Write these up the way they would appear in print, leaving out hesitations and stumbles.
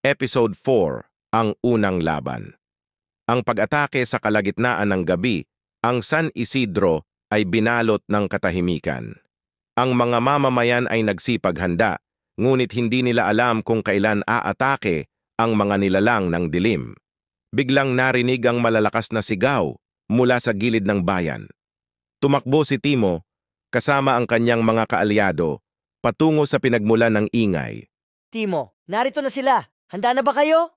Episode 4, Ang Unang Laban. Ang pag-atake sa kalagitnaan ng gabi, ang San Isidro ay binalot ng katahimikan. Ang mga mamamayan ay nagsipaghanda, ngunit hindi nila alam kung kailan aatake ang mga nilalang ng dilim. Biglang narinig ang malalakas na sigaw mula sa gilid ng bayan. Tumakbo si Timo, kasama ang kanyang mga kaalyado, patungo sa pinagmulan ng ingay. Timo, narito na sila. Handa na ba kayo?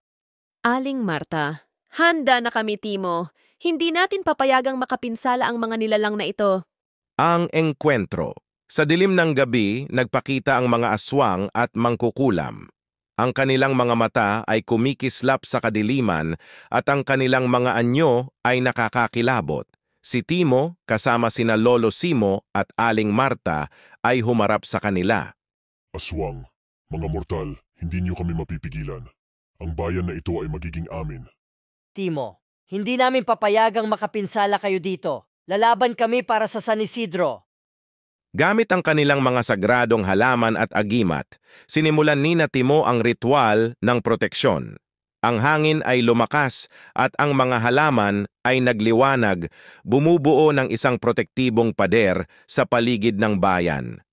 Aling Marta, handa na kami, Timo. Hindi natin papayagang makapinsala ang mga nilalang na ito. Ang engkwentro. Sa dilim ng gabi, nagpakita ang mga aswang at mangkukulam. Ang kanilang mga mata ay kumikislap sa kadiliman at ang kanilang mga anyo ay nakakakilabot. Si Timo, kasama sina Lolo Simo at Aling Marta, ay humarap sa kanila. Aswang, mga mortal, hindi niyo kami mapipigilan. Ang bayan na ito ay magiging amin. Timo, hindi namin papayagang makapinsala kayo dito. Lalaban kami para sa San Isidro. Gamit ang kanilang mga sagradong halaman at agimat, sinimulan ni Timo ang ritual ng proteksyon. Ang hangin ay lumakas at ang mga halaman ay nagliwanag, bumubuo ng isang protektibong pader sa paligid ng bayan.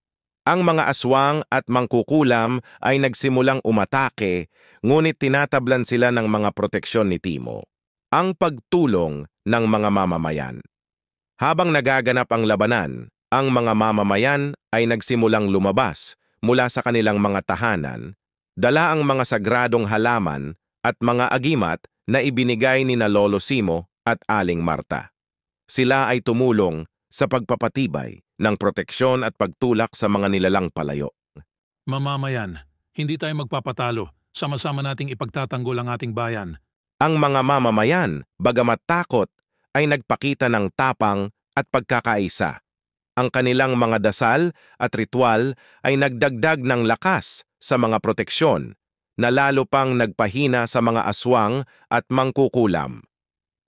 Ang mga aswang at mangkukulam ay nagsimulang umatake, ngunit tinatablan sila ng mga proteksyon ni Timo. Ang pagtulong ng mga mamamayan. Habang nagaganap ang labanan, ang mga mamamayan ay nagsimulang lumabas mula sa kanilang mga tahanan, dala ang mga sagradong halaman at mga agimat na ibinigay ni na Lolo Simo at Aling Marta. Sila ay tumulong sa pagpapatibay ng proteksyon at pagtulak sa mga nilalang palayo. Mamamayan, hindi tayo magpapatalo. Sama-sama nating ipagtatanggol ang ating bayan. Ang mga mamamayan, bagamat takot, ay nagpakita ng tapang at pagkakaisa. Ang kanilang mga dasal at ritual ay nagdagdag ng lakas sa mga proteksyon, na lalo pang nagpahina sa mga aswang at mangkukulam.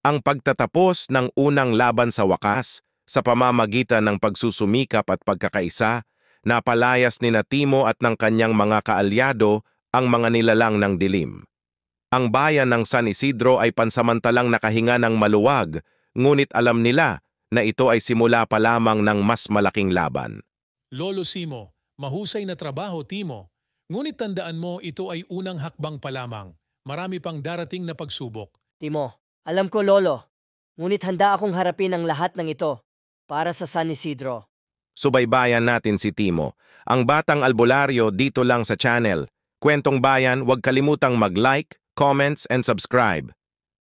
Ang pagtatapos ng unang laban sa wakas, sa pamamagitan ng pagsusumikap at pagkakaisa, napalayas ni Timo at ng kanyang mga kaalyado ang mga nilalang ng dilim. Ang bayan ng San Isidro ay pansamantalang nakahinga ng maluwag, ngunit alam nila na ito ay simula pa lamang ng mas malaking laban. Lolo Simo, mahusay na trabaho, Timo. Ngunit tandaan mo, ito ay unang hakbang pa lamang. Marami pang darating na pagsubok. Timo, alam ko, Lolo. Ngunit handa akong harapin ang lahat ng ito para sa San Isidro. Subaybayan natin si Timo, ang batang albularyo dito lang sa channel. Kwentong Bayan, huwag kalimutang mag-like, comments, and subscribe.